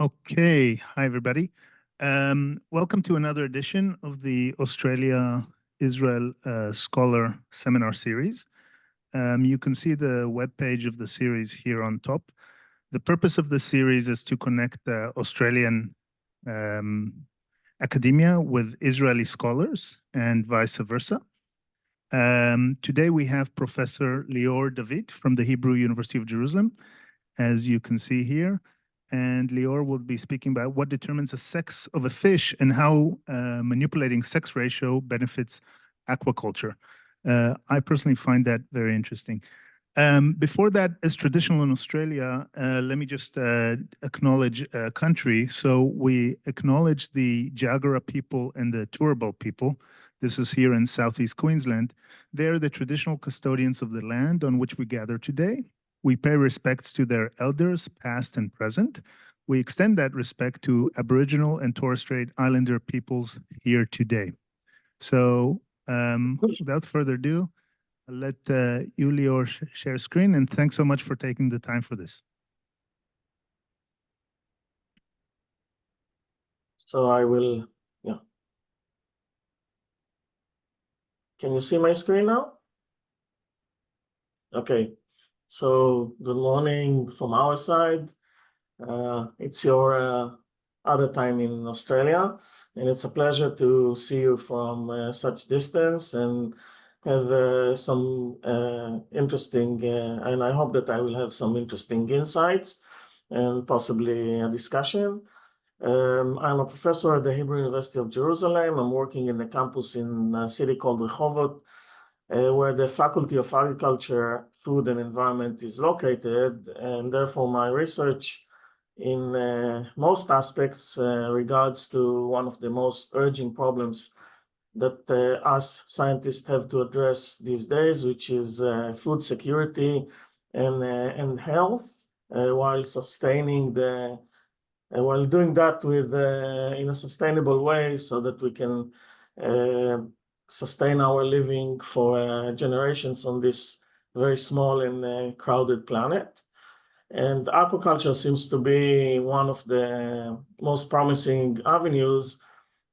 Okay, hi everybody. Welcome to another edition of the Australia-Israel Scholar Seminar Series. You can see the webpage of the series here on top. The purpose of this series is to connect Australian academia with Israeli scholars and vice versa. Today we have Professor Lior David from the Hebrew University of Jerusalem, as you can see here. And Lior will be speaking about what determines the sex of a fish and how manipulating sex ratio benefits aquaculture. I personally find that very interesting. Before that, as traditional in Australia, let me just acknowledge a country. So we acknowledge the Jagera people and the Turrbal people. This is here in Southeast Queensland. They're the traditional custodians of the land on which we gather today. We pay respects to their elders, past and present. We extend that respect to Aboriginal and Torres Strait Islander peoples here today. So without further ado, I'll let you, Lior, share screen, and thanks so much for taking the time for this. So I will, yeah. Can you see my screen now? Okay. So good morning from our side. It's your other time in Australia, and it's a pleasure to see you from such distance and have some interesting, and I hope that I will have some interesting insights and possibly a discussion. I'm a professor at the Hebrew University of Jerusalem. I'm working in the campus in a city called Rehovot, where the Faculty of Agriculture, Food and Environment is located, and therefore my research in most aspects regards to one of the most urgent problems that us scientists have to address these days, which is food security and health, while doing that with in a sustainable way, so that we can sustain our living for generations on this very small and crowded planet. And aquaculture seems to be one of the most promising avenues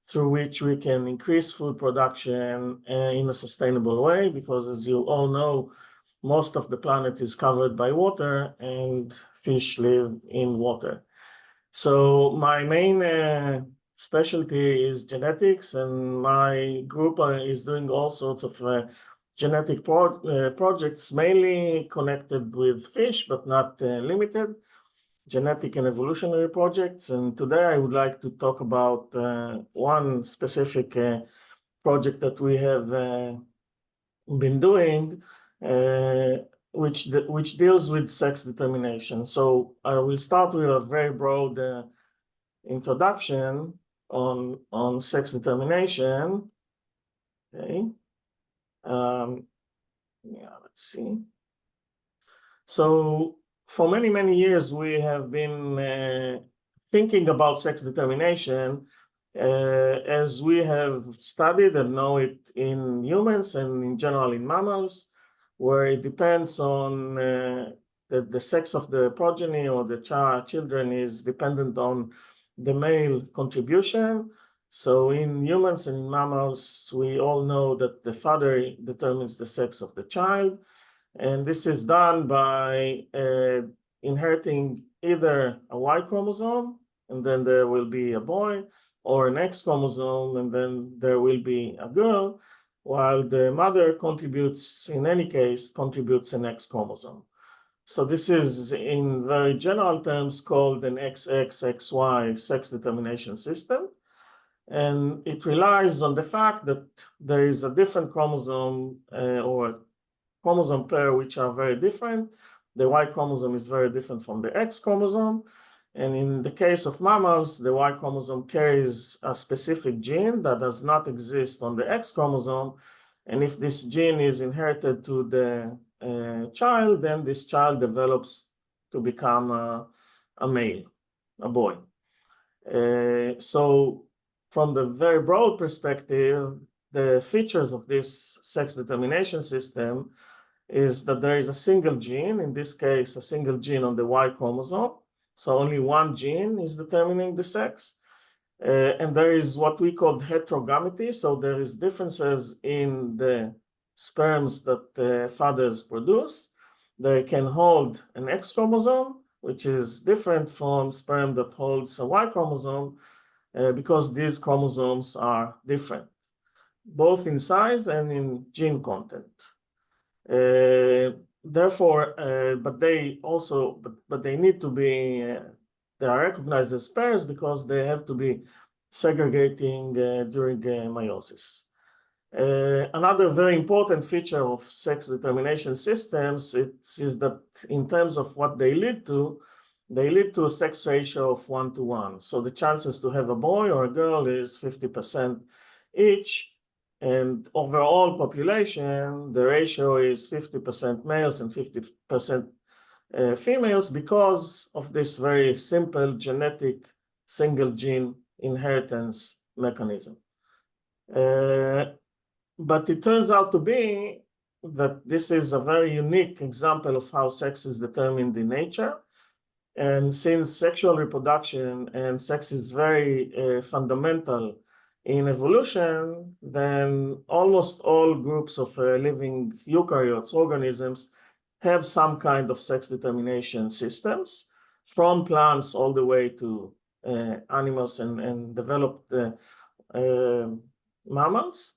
through which we can increase food production in a sustainable way, because as you all know, most of the planet is covered by water and fish live in water. So my main specialty is genetics, and my group is doing all sorts of genetic projects, mainly connected with fish, but not limited, genetic and evolutionary projects. And today I would like to talk about one specific project that we have been doing, which deals with sex determination. So I will start with a very broad introduction on sex determination. Okay. Yeah, let's see. So for many years, we have been thinking about sex determination as we have studied and know it in humans and in general in mammals, where it depends on the sex of the progeny or the children is dependent on the male contribution. So in humans and in mammals, we all know that the father determines the sex of the child. And this is done by inheriting either a Y chromosome, and then there will be a boy, or an X chromosome, and then there will be a girl, while the mother contributes, in any case, contributes an X chromosome. So this is, in very general terms, called an XXXY sex determination system. And it relies on the fact that there is a different chromosome or chromosome pair which are very different. The Y chromosome is very different from the X chromosome. And in the case of mammals, the Y chromosome carries a specific gene that does not exist on the X chromosome. And if this gene is inherited to the child, then this child develops to become a male, a boy. So from the very broad perspective, the features of this sex determination system is that there is a single gene, in this case, a single gene on the Y chromosome, So only one gene is determining the sex. And there is what we call heterogamity. So there is differences in the sperms that fathers produce. They can hold an X chromosome, which is different from sperm that holds a Y chromosome, because these chromosomes are different, both in size and in gene content. Therefore, but they need to be, they are recognized as pairs because they have to be segregating during meiosis. Another very important feature of sex determination systems is that in terms of what they lead to a sex ratio of 1:1. So the chances to have a boy or a girl is 50% each. And overall population, the ratio is 50% males and 50% females because of this very simple genetic single gene inheritance mechanism. But it turns out to be that this is a very unique example of how sex is determined in nature. And since sexual reproduction and sex is very fundamental in evolution, then almost all groups of living eukaryotes, organisms, have some kind of sex determination systems, from plants all the way to animals and developed mammals.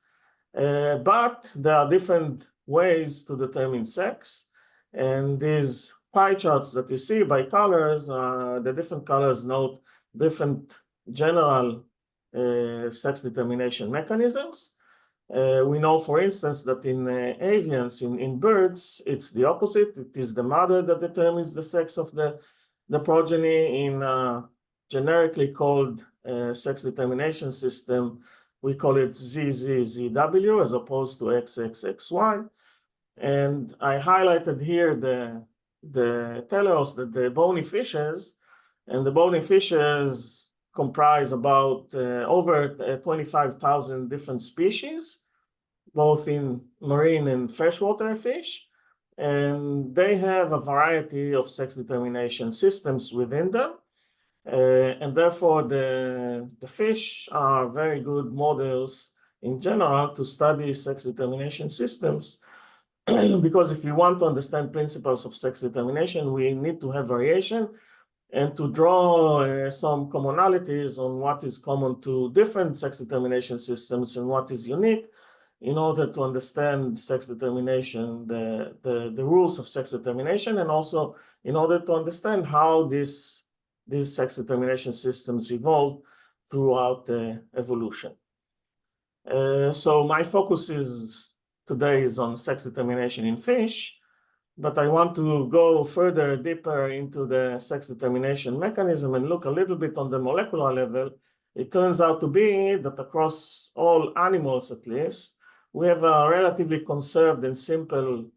But there are different ways to determine sex, and these pie charts that you see by colors, the different colors note different general sex determination mechanisms. We know, for instance, that in avians, in birds, it's the opposite. It is the mother that determines the sex of the progeny. In generically called sex determination system, we call it ZZZW as opposed to XXXY. And I highlighted here the telos, the bony fishes, and the bony fishes comprise about over 25,000 different species, both in marine and freshwater fish. And they have a variety of sex determination systems within them. And therefore, the fish are very good models in general to study sex determination systems. Because if we want to understand principles of sex determination, we need to have variation and to draw some commonalities on what is common to different sex determination systems and what is unique in order to understand sex determination, the rules of sex determination, and also in order to understand how these sex determination systems evolve throughout evolution. So my focus today is on sex determination in fish, but I want to go further, deeper into the sex determination mechanism and look a little bit on the molecular level. It turns out to be that across all animals, at least, we have a relatively conserved and simple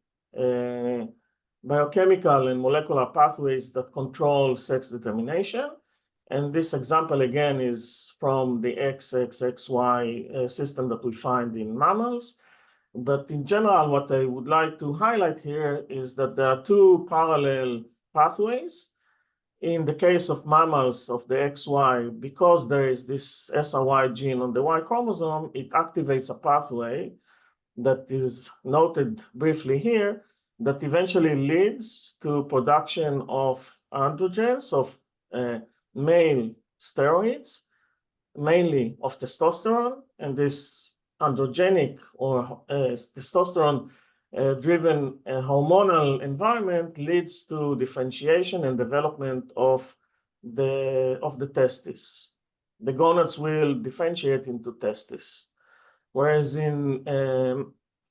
biochemical and molecular pathways that control sex determination. And this example, again, is from the XXXY system that we find in mammals. But in general, what I would like to highlight here is that there are two parallel pathways. In the case of mammals of the XY, because there is this SRY gene on the Y chromosome, it activates a pathway that is noted briefly here that eventually leads to production of androgens, of male steroids, mainly of testosterone, and this androgenic or testosterone-driven hormonal environment leads to differentiation and development of the testis. The gonads will differentiate into testes, whereas in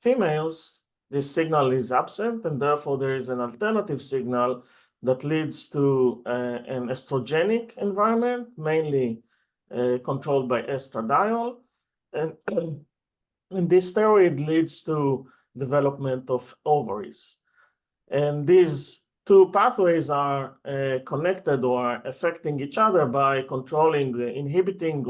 females, this signal is absent, and therefore there is an alternative signal that leads to an estrogenic environment, mainly controlled by estradiol, and this steroid leads to development of ovaries. And these two pathways are connected or affecting each other by controlling, inhibiting,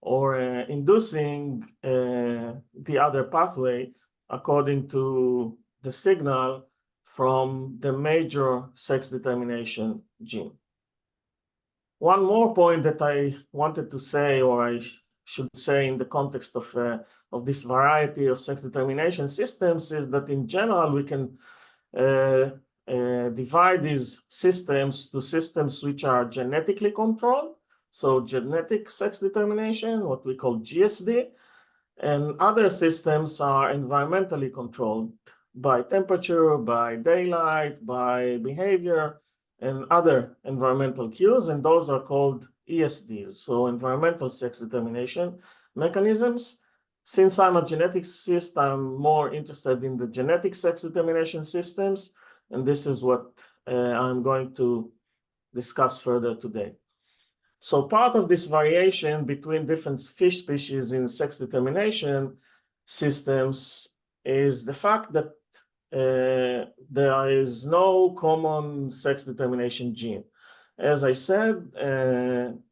or inducing the other pathway according to the signal from the major sex determination gene. One more point that I wanted to say, or I should say in the context of this variety of sex determination systems, is that in general we can divide these systems to systems which are genetically controlled, so genetic sex determination, what we call GSD, and other systems are environmentally controlled by temperature, by daylight, by behavior, and other environmental cues, and those are called ESDs, so environmental sex determination mechanisms. Since I'm a geneticist, I'm more interested in the genetic sex determination systems, and this is what I'm going to discuss further today. So part of this variation between different fish species in sex determination systems is the fact that there is no common sex determination gene. As I said,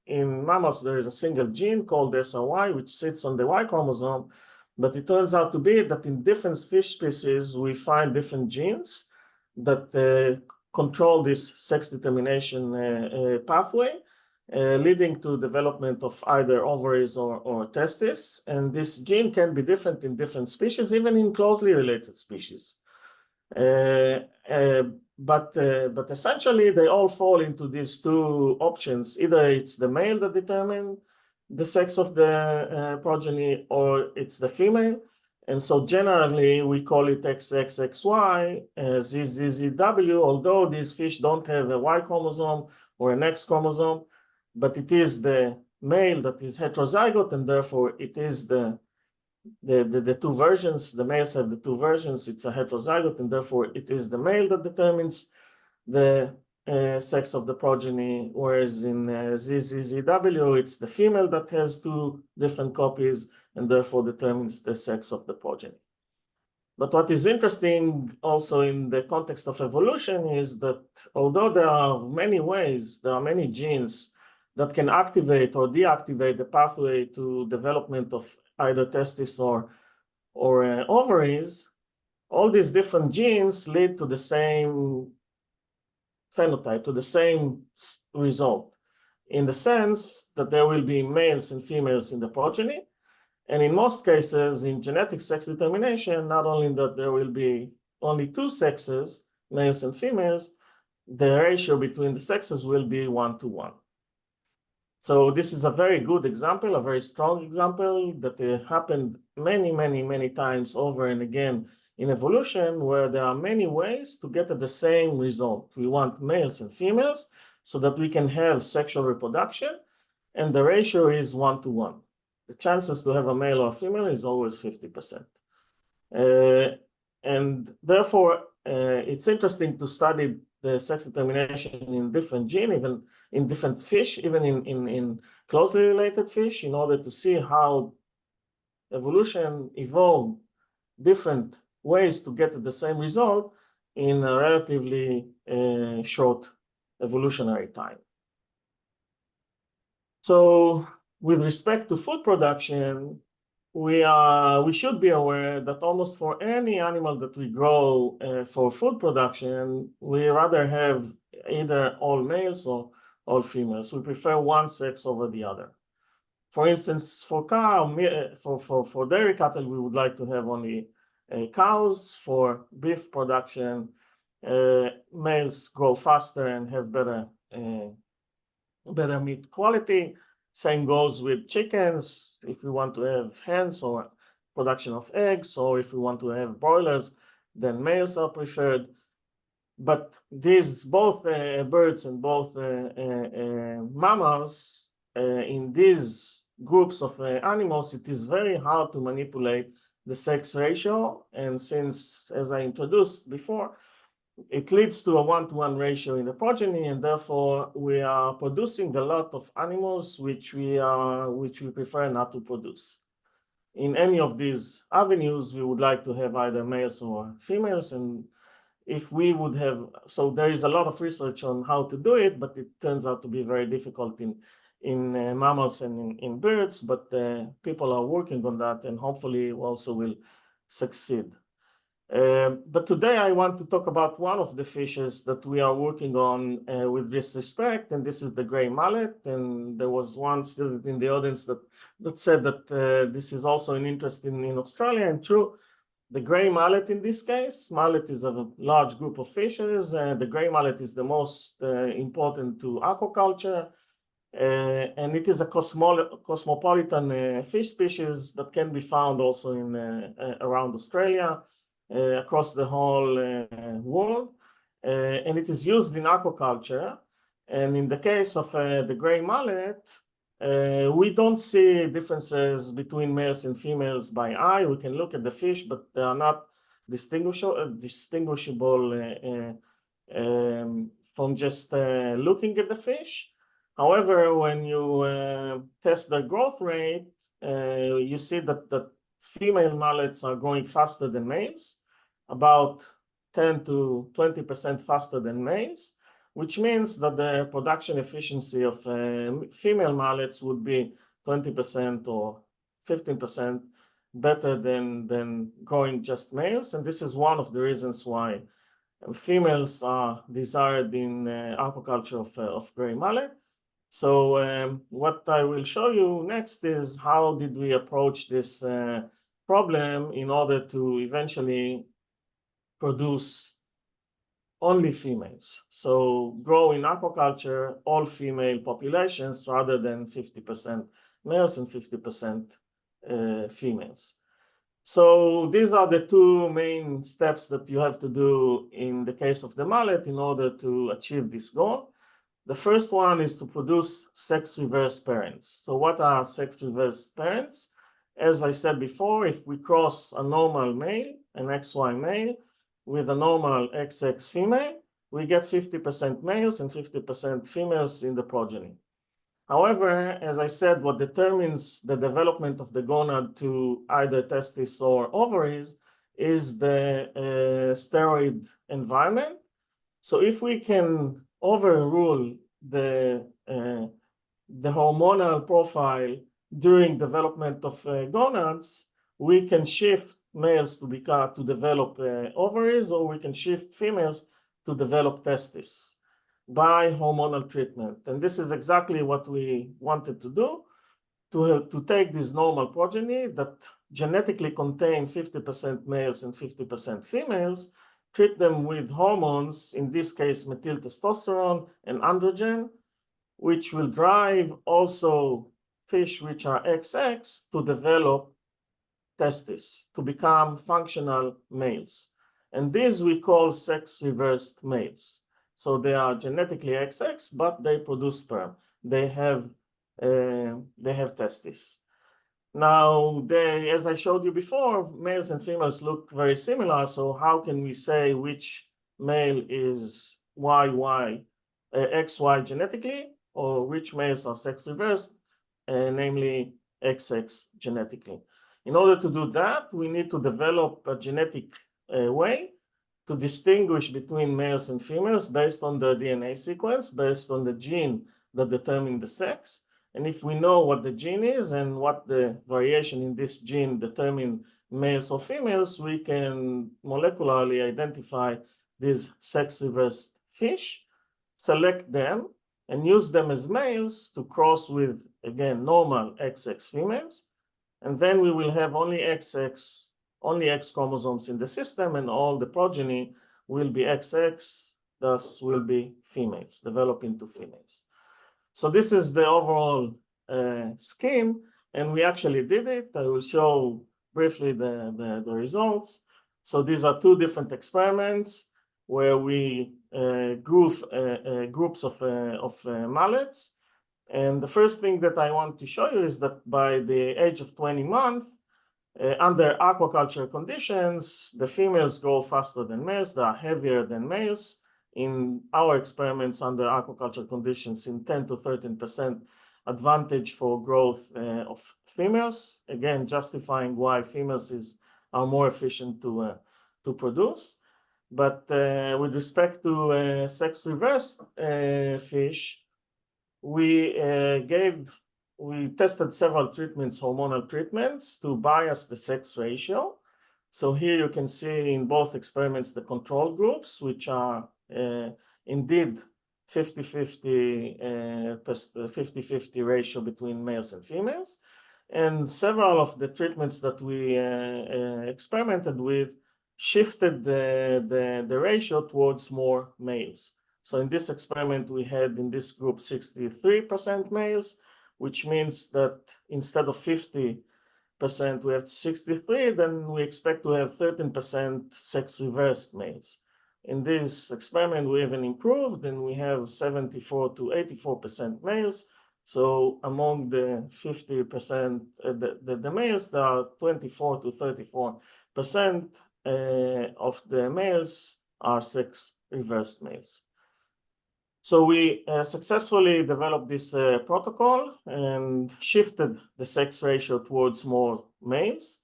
in mammals, there is a single gene called SRY, which sits on the Y chromosome, but it turns out to be that in different fish species, we find different genes that control this sex determination pathway, leading to development of either ovaries or testes. And this gene can be different in different species, even in closely related species. But essentially, they all fall into these two options. Either it's the male that determines the sex of the progeny, or it's the female. And so generally, we call it XXXY, ZZZW, although these fish don't have a Y chromosome or an X chromosome, but it is the male that is heterozygote, and therefore it is the two versions. The males have the two versions. It's a heterozygote, and therefore it is the male that determines the sex of the progeny, whereas in ZZZW, it's the female that has two different copies and therefore determines the sex of the progeny. But what is interesting also in the context of evolution is that although there are many ways, there are many genes that can activate or deactivate the pathway to development of either testes or ovaries, all these different genes lead to the same phenotype, to the same result, in the sense that there will be males and females in the progeny. And in most cases, in genetic sex determination, not only that there will be only two sexes, males and females, the ratio between the sexes will be 1:1. So this is a very good example, a very strong example that happened many times over and again in evolution, where there are many ways to get at the same result. We want males and females so that we can have sexual reproduction, and the ratio is 1:1. The chances to have a male or a female is always 50%. And therefore, it's interesting to study the sex determination in different genes, even in different fish, even in closely related fish, in order to see how evolution evolved different ways to get the same result in a relatively short evolutionary time. So with respect to food production, we should be aware that almost for any animal that we grow for food production, we rather have either all males or all females. We prefer one sex over the other. For instance, for dairy cattle, we would like to have only cows. For beef production, males grow faster and have better meat quality. Same goes with chickens. If we want to have hens or production of eggs, or if we want to have broilers, then males are preferred. But these both birds and both mammals, in these groups of animals, it is very hard to manipulate the sex ratio. And since, as I introduced before, it leads to a 1:1 ratio in the progeny, and therefore we are producing a lot of animals which we prefer not to produce. In any of these avenues, we would like to have either males or females, and if we would have, so there is a lot of research on how to do it, but it turns out to be very difficult in mammals and in birds, but people are working on that, and hopefully also will succeed. But today I want to talk about one of the fishes that we are working on with this respect, and this is the gray mullet. And there was one student in the audience that said that this is also an interest in Australia, and true. The gray mullet in this case, mullet is a large group of fishes. The gray mullet is the most important to aquaculture. And it is a cosmopolitan fish species that can be found also in around Australia, across the whole world. And it is used in aquaculture. And in the case of the gray mullet, we don't see differences between males and females by eye. We can look at the fish, but they are not distinguishable from just looking at the fish. However, when you test the growth rate, you see that female mullets are growing faster than males, about 10 to 20% faster than males, which means that the production efficiency of female mullets would be 20% or 15% better than growing just males. And this is one of the reasons why females are desired in aquaculture of gray mullet. So what I will show you next is how did we approach this problem in order to eventually produce only females. So grow in aquaculture all female populations rather than 50% males and 50% females. So these are the two main steps that you have to do in the case of the mullet in order to achieve this goal. The first one is to produce sex-reverse parents. So what are sex-reverse parents? As I said before, if we cross a normal male, an XY male, with a normal XX female, we get 50% males and 50% females in the progeny. However, as I said, what determines the development of the gonad to either testis or ovaries is the steroid environment. So if we can overrule the hormonal profile during development of gonads, we can shift males to develop ovaries, or we can shift females to develop testes by hormonal treatment. And this is exactly what we wanted to do, to take this normal progeny that genetically contain 50% males and 50% females, treat them with hormones, in this case methyl testosterone and androgen, which will drive also fish which are XX to develop testes, to become functional males. And these we call sex-reversed males. So they are genetically XX, but they produce sperm. They have testes. Now, as I showed you before, males and females look very similar. So how can we say which male is XY genetically, or which males are sex reversed, namely XX genetically? In order to do that, we need to develop a genetic way to distinguish between males and females based on the DNA sequence, based on the gene that determines the sex. And if we know what the gene is and what the variation in this gene determine males or females, we can molecularly identify these sex-reversed fish, select them, and use them as males to cross with, again, normal XX females. And then we will have only X chromosomes in the system, and all the progeny will be XX, thus will be females, develop into females. So this is the overall scheme, and we actually did it. I will show briefly the results. So these are two different experiments where we groups of mullets. And the first thing that I want to show you is that by the age of 20 months, under aquaculture conditions, the females grow faster than males. They are heavier than males. In our experiments under aquaculture conditions, in 10 to 13% advantage for growth of females, again justifying why females are more efficient to produce. But with respect to sex-reversed fish, we tested several treatments, hormonal treatments, to bias the sex ratio. So here you can see in both experiments the control groups, which are indeed 50-50 ratio between males and females. And several of the treatments that we experimented with shifted the ratio towards more males. So in this experiment, we had in this group 63% males, which means that instead of 50%, we have 63, then we expect to have 13% sex-reversed males. In this experiment, we even improved, and we have 74 to 84% males. So among the 50%, the males, there are 24 to 34% of the males are sex-reversed males. So we successfully developed this protocol and shifted the sex ratio towards more males.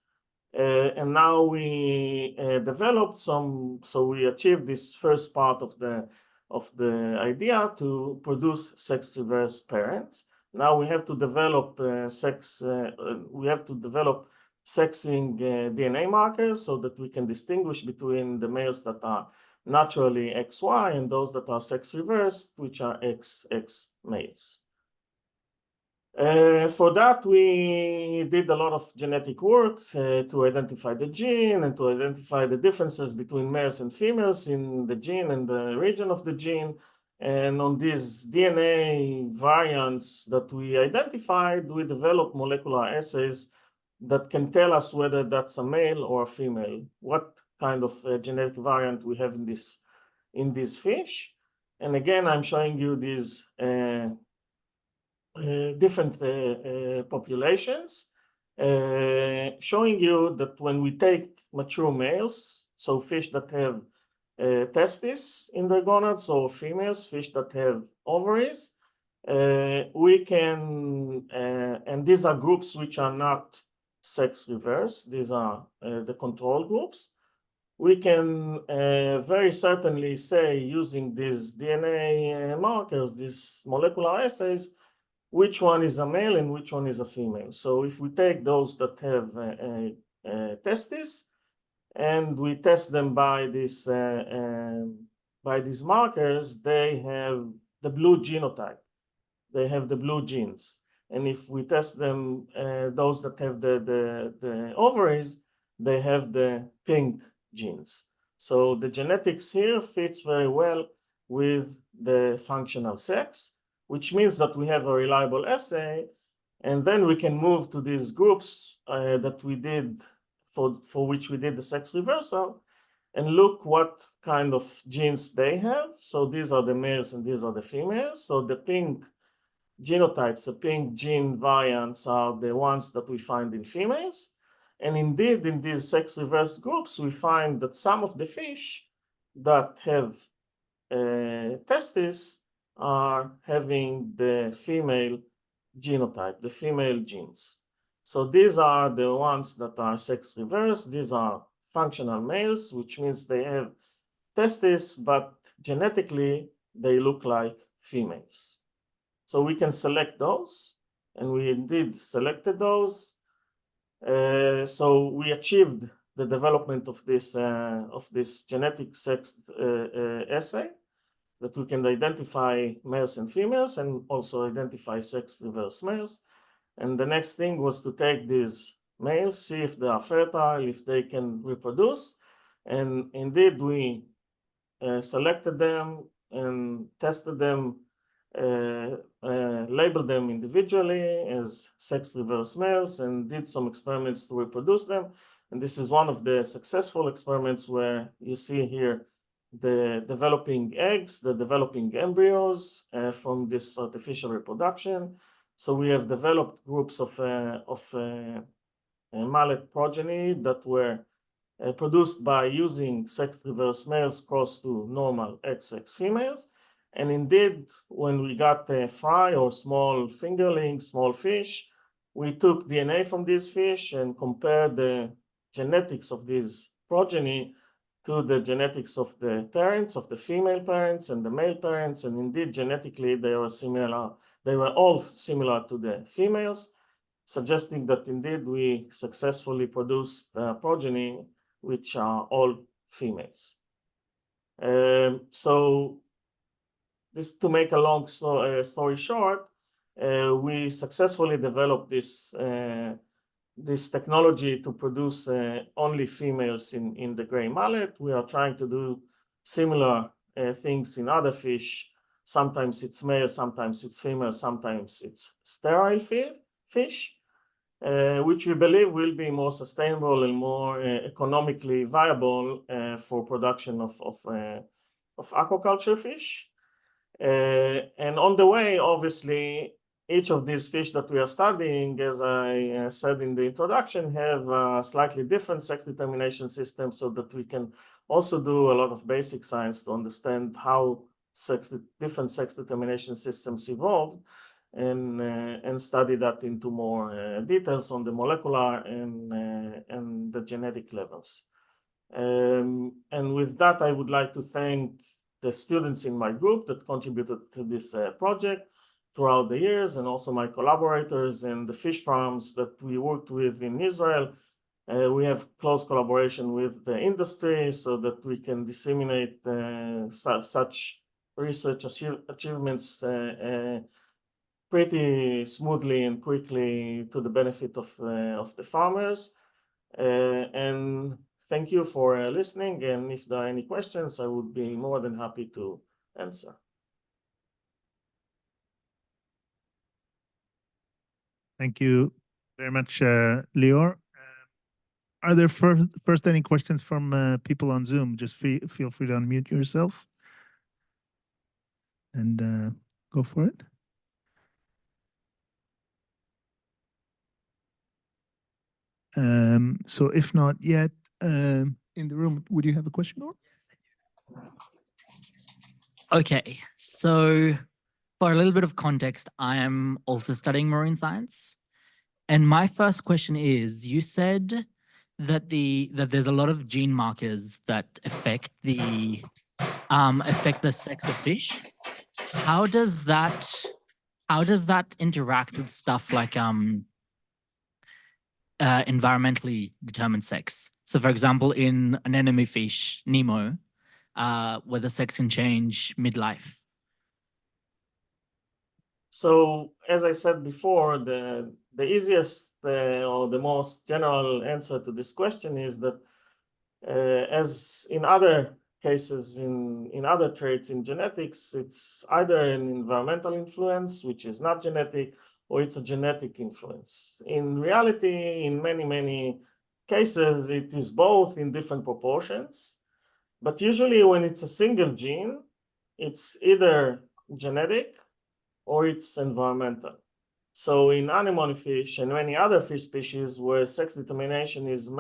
And now we developed so we achieved this first part of the idea to produce sex-reverse parents. Now we have to develop sexing DNA markers so that we can distinguish between the males that are naturally XY and those that are sex-reversed, which are XX males. For that, we did a lot of genetic work to identify the gene and to identify the differences between males and females in the gene and the region of the gene. And on these DNA variants that we identified, we developed molecular assays that can tell us whether that's a male or a female, what kind of genetic variant we have in this fish. And again, I'm showing you these different populations, showing you that when we take mature males, so fish that have testes in their gonads, or females, fish that have ovaries, we can, and these are groups which are not sex reverse, these are the control groups. We can very certainly say, using these DNA markers, these molecular assays, which one is a male and which one is a female. So if we take those that have testes and we test them by these markers, they have the blue genotype. They have the blue genes. And if we test them, those that have the ovaries, they have the pink genes. So the genetics here fits very well with the functional sex, which means that we have a reliable assay, and then we can move to these groups that we did, for which we did the sex reversal, and look what kind of genes they have. So these are the males and these are the females. So the pink genotypes, the pink gene variants, are the ones that we find in females. And indeed, in these sex-reversed groups, we find that some of the fish that have testes are having the female genotype, the female genes. So these are the ones that are sex-reversed. These are functional males, which means they have testes, but genetically, they look like females. So we can select those, and we indeed selected those. So we achieved the development of this genetic sex assay, that we can identify males and females and also identify sex-reverse males. And the next thing was to take these males, see if they are fertile, if they can reproduce. And indeed, we selected them and tested them, labeled them individually as sex-reverse males, and did some experiments to reproduce them. And this is one of the successful experiments where you see here the developing eggs, the developing embryos from this artificial reproduction. So we have developed groups of mallet progeny that were produced by using sex-reverse males crossed to normal XX females. And indeed, when we got a fry or small fingerling, small fish, we took DNA from these fish and compared the genetics of these progeny to the genetics of the parents, of the female parents and the male parents. And indeed, genetically, they were similar. They were all similar to the females, suggesting that indeed we successfully produced progeny which are all females. So this, to make a long story short, we successfully developed this technology to produce only females in the gray mullet. We are trying to do similar things in other fish. Sometimes it's male, sometimes it's female, sometimes it's sterile fish, which we believe will be more sustainable and more economically viable for production of aquaculture fish. And on the way, obviously, each of these fish that we are studying, as I said in the introduction, have a slightly different sex determination system, so that we can also do a lot of basic science to understand how different sex determination systems evolved, and study that into more details on the molecular and the genetic levels. And with that, I would like to thank the students in my group that contributed to this project throughout the years, and also my collaborators and the fish farms that we worked with in Israel. We have close collaboration with the industry so that we can disseminate such research achievements pretty smoothly and quickly to the benefit of the farmers. And thank you for listening, and if there are any questions, I would be more than happy to answer. Thank you very much, Lior. Are there first any questions from people on Zoom? Just feel free to unmute yourself and go for it. So if not yet, in the room, would you have a question, or? Okay, so for a little bit of context, I am also studying marine science. And my first question is, you said that there's a lot of gene markers that affect the sex of fish. How does that interact with stuff like environmentally determined sex? So for example, in an enemy fish, Nemo, where the sex can change midlife. So as I said before, the easiest or the most general answer to this question is that as in other cases in other traits in genetics, it's either an environmental influence, which is not genetic, or it's a genetic influence. In reality, in many cases, it is both in different proportions. But usually when it's a single gene, it's either genetic or it's environmental. So in anemone fish and many other fish species where sex determination is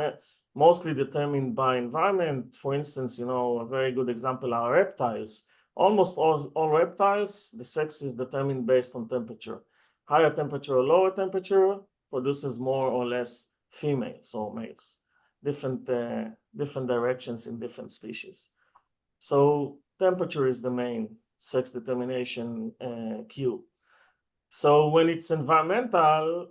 mostly determined by environment, for instance, a very good example are reptiles. Almost all reptiles, the sex is determined based on temperature. Higher temperature or lower temperature produces more or less females or males. Different directions in different species. So temperature is the main sex determination cue. So when it's environmental,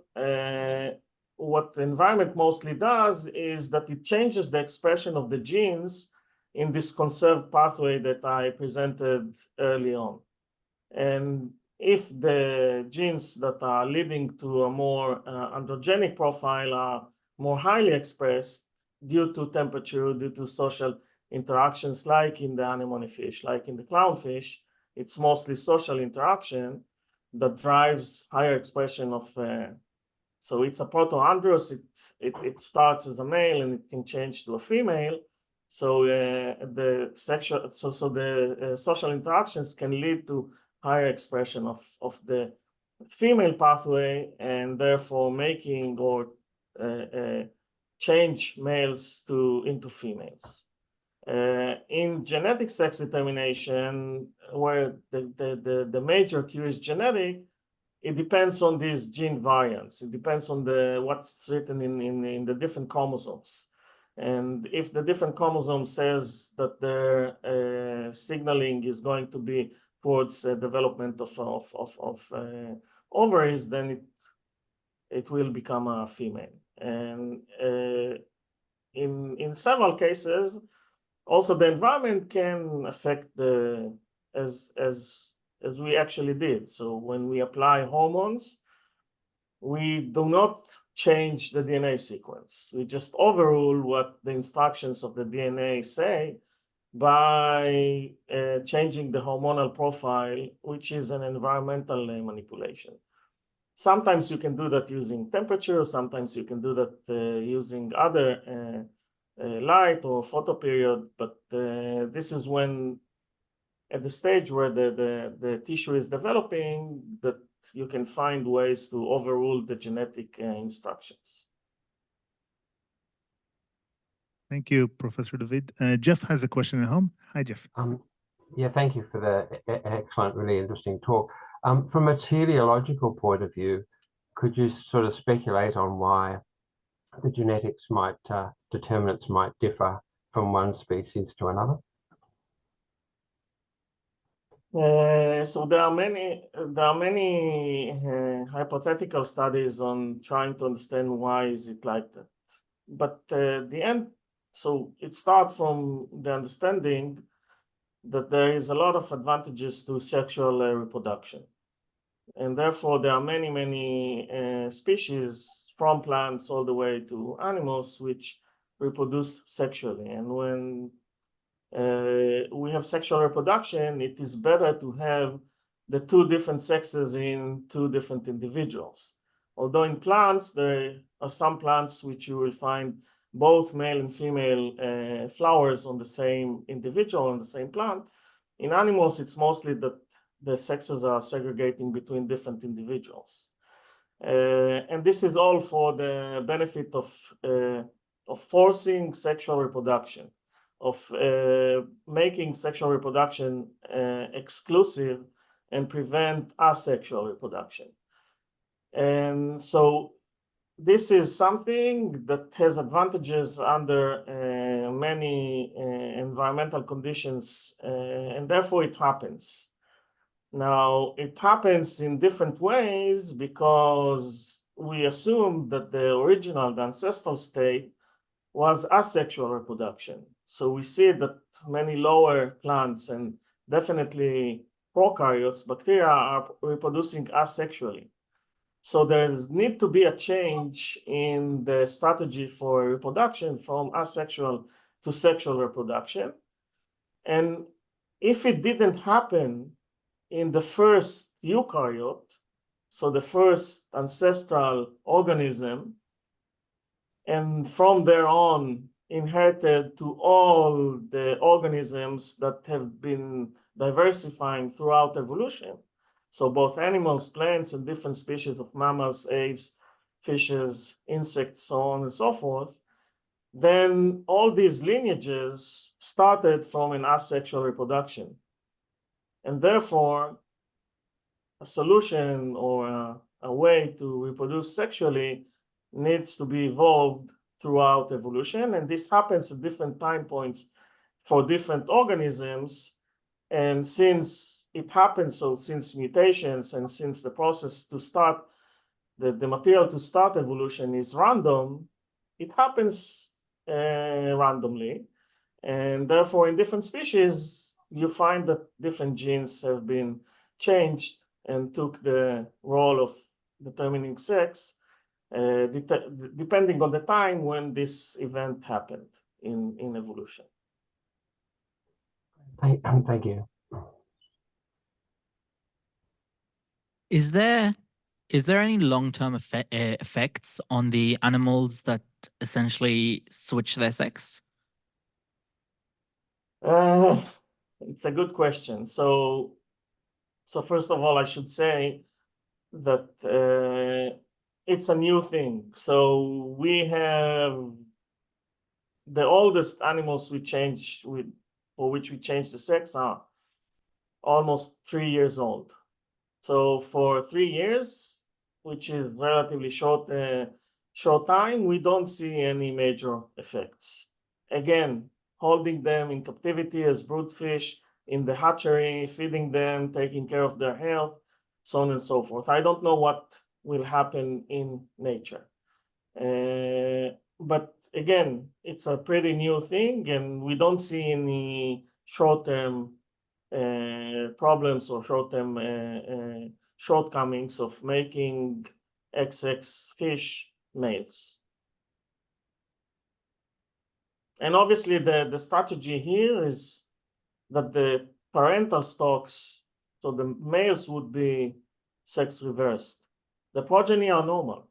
what the environment mostly does is that it changes the expression of the genes in this conserved pathway that I presented early on. And if the genes that are leading to a more androgenic profile are more highly expressed due to temperature, due to social interactions, like in the anemone fish, like in the clownfish, it's mostly social interaction that drives higher expression of, so it's a protoandrous, it starts as a male and it can change to a female. So the social interactions can lead to higher expression of the female pathway, and therefore making or change males into females. In genetic sex determination, where the major cue is genetic, it depends on these gene variants. It depends on what's written in the different chromosomes. And if the different chromosome says that their signaling is going to be towards development of ovaries, then it will become a female. And in several cases, also the environment can affect as we actually did. So when we apply hormones, we do not change the DNA sequence. We just overrule what the instructions of the DNA say by changing the hormonal profile, which is an environmental manipulation. Sometimes you can do that using temperature, sometimes you can do that using other light or photoperiod, but this is when at the stage where the tissue is developing, that you can find ways to overrule the genetic instructions. Thank you, Professor David. Jeff has a question at home. Hi, Jeff. Yeah, thank you for the excellent, really interesting talk. From a teleological point of view, could you sort of speculate on why the genetics might, determinants might differ from one species to another? So there are many hypothetical studies on trying to understand why is it like that. But the end, so it starts from the understanding that there is a lot of advantages to sexual reproduction. And therefore, there are many species from plants all the way to animals which reproduce sexually. And when we have sexual reproduction, it is better to have the two different sexes in two different individuals. Although in plants, there are some plants which you will find both male and female flowers on the same individual, on the same plant. In animals, it's mostly that the sexes are segregating between different individuals. And this is all for the benefit of forcing sexual reproduction, of making sexual reproduction exclusive and prevent asexual reproduction. And so this is something that has advantages under many environmental conditions, and therefore it happens. Now, it happens in different ways because we assume that the original, the ancestral state was asexual reproduction. So we see that many lower plants and definitely prokaryotes, bacteria, are reproducing asexually. So there's need to be a change in the strategy for reproduction from asexual to sexual reproduction. And if it didn't happen in the first eukaryote, so the first ancestral organism, and from there on inherited to all the organisms that have been diversifying throughout evolution, so both animals, plants, and different species of mammals, apes, fishes, insects, so on and so forth, then all these lineages started from an asexual reproduction. And therefore, a solution or a way to reproduce sexually needs to be evolved throughout evolution. And this happens at different time points for different organisms. And since it happens, so since mutations and since the process to start, the material to start evolution is random, it happens randomly. And therefore, in different species, you find that different genes have been changed and took the role of determining sex, depending on the time when this event happened in evolution. Thank you. Is there any long-term effects on the animals that essentially switch their sex? It's a good question. So first of all, I should say that it's a new thing. So we have the oldest animals for which we change the sex are almost 3 years old. So for 3 years, which is relatively short time, we don't see any major effects. Again, holding them in captivity as brood fish in the hatchery, feeding them, taking care of their health, so on and so forth. I don't know what will happen in nature. But again, it's a pretty new thing, and we don't see any short-term problems or short-term shortcomings of making XX fish males. And obviously, the strategy here is that the parental stocks, so the males would be sex reversed. The progeny are normal.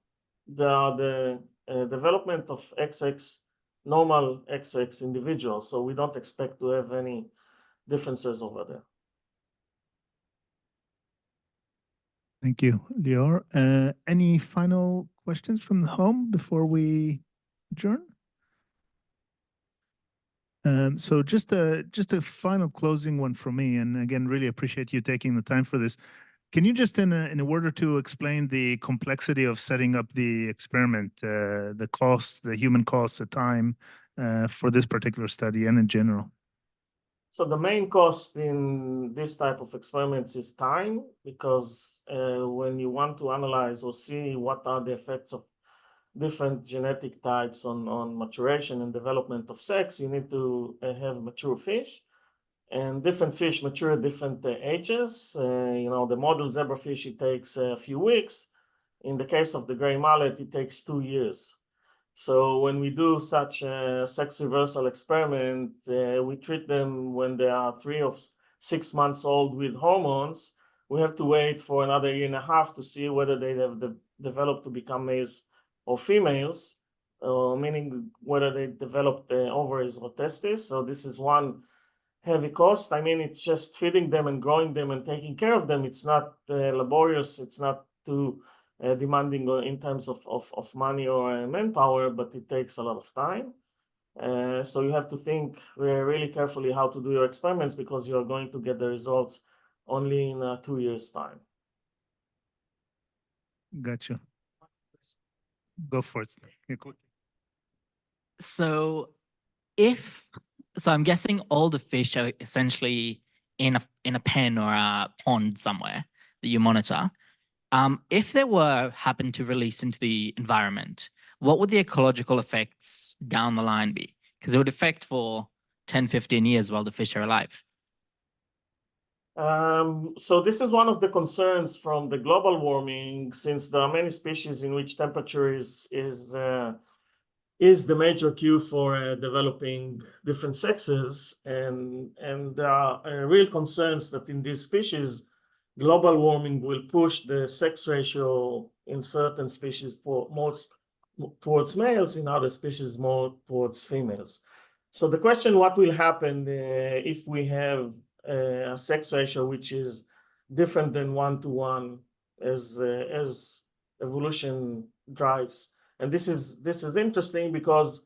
The development of XX, normal XX individuals, so we don't expect to have any differences over there. Thank you, Lior. Any final questions from the home before we adjourn? So just a final closing one from me, and again, really appreciate you taking the time for this. Can you just in a word or two explain the complexity of setting up the experiment, the costs, the human costs, the time for this particular study and in general? So the main cost in this type of experiments is time, because when you want to analyze or see what are the effects of different genetic types on maturation and development of sex, you need to have mature fish. And different fish mature at different ages. The model zebrafish, it takes a few weeks. In the case of the gray mullet, it takes 2 years. So when we do such a sex reversal experiment, we treat them when they are 3 or 6 months old with hormones. We have to wait for another 1.5 years to see whether they have developed to become males or females, meaning whether they developed ovaries or testes. So this is one heavy cost. I mean, it's just feeding them and growing them and taking care of them. It's not laborious. It's not too demanding in terms of money or manpower, but it takes a lot of time. So you have to think really carefully how to do your experiments, because you are going to get the results only in 2 years' time. Gotcha. Go for it. So I'm guessing all the fish are essentially in a pen or a pond somewhere that you monitor. If they happen to release into the environment, what would the ecological effects down the line be? Because it would affect for 10, 15 years while the fish are alive. So this is one of the concerns from the global warming, since there are many species in which temperature is the major cue for developing different sexes, and there are real concerns that in these species, global warming will push the sex ratio in certain species more towards males, in other species more towards females. So the question, what will happen if we have a sex ratio which is different than 1-to-1 as evolution drives? And this is interesting because,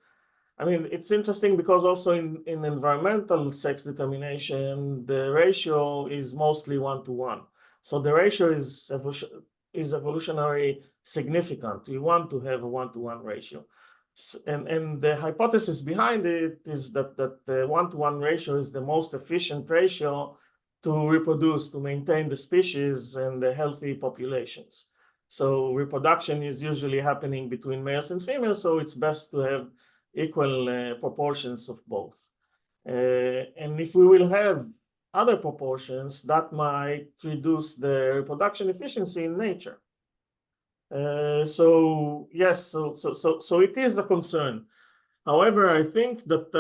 I mean, it's interesting because also in environmental sex determination, the ratio is mostly 1-to-1. So the ratio is evolutionary significant. We want to have a 1-to-1 ratio. And the hypothesis behind it is that the 1-to-1 ratio is the most efficient ratio to reproduce, to maintain the species and the healthy populations. So reproduction is usually happening between males and females, so it's best to have equal proportions of both. And if we will have other proportions, that might reduce the reproduction efficiency in nature. So yes, so it is a concern. However, I think that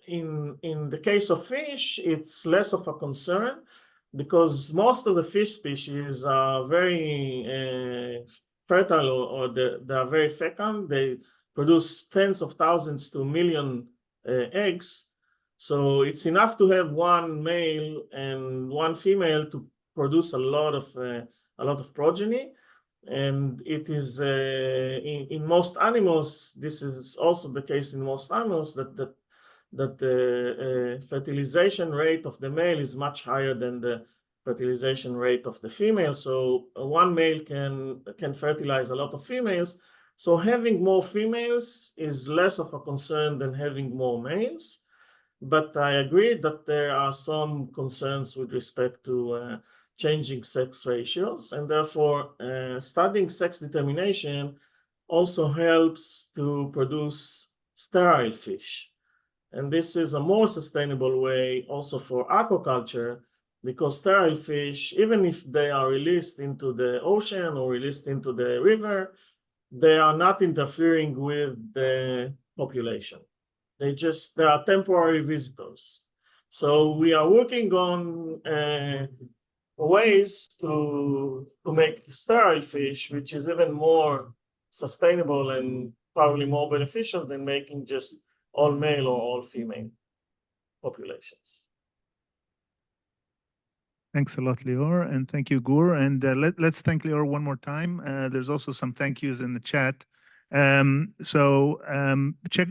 in the case of fish, it's less of a concern, because most of the fish species are very fertile, or they are very fecund. They produce tens of thousands to a million eggs. So it's enough to have one male and one female to produce a lot of progeny. And it is in most animals, this is also the case in most animals, that the fertilization rate of the male is much higher than the fertilization rate of the female. So one male can fertilize a lot of females. So having more females is less of a concern than having more males. But I agree that there are some concerns with respect to changing sex ratios, and therefore studying sex determination also helps to produce sterile fish. And this is a more sustainable way also for aquaculture, because sterile fish, even if they are released into the ocean or released into the river, they are not interfering with the population. They are temporary visitors. So we are working on ways to make sterile fish, which is even more sustainable and probably more beneficial than making just all male or all female populations. Thanks a lot, Lior, and thank you, Gur. And let's thank Lior one more time. There's also some thank yous in the chat.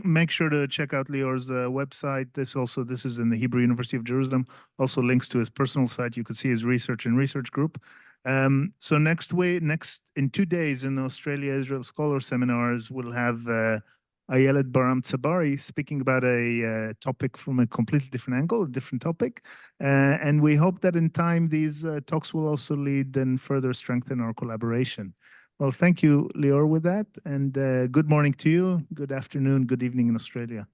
Make sure to check out Lior's website. This is in the Hebrew University of Jerusalem. Also links to his personal site. You can see his research and research group. So next in 2 days in Australia Israel Scholar Seminars, we'll have Ayelet Baram Tsabari speaking about a topic from a completely different angle, a different topic. And we hope that in time, these talks will also lead and further strengthen our collaboration. Well, thank you, Lior, with that. And good morning to you. Good afternoon, good evening in Australia.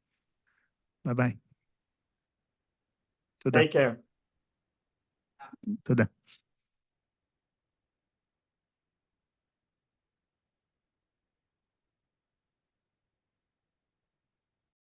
Bye-bye. Take care. Toda.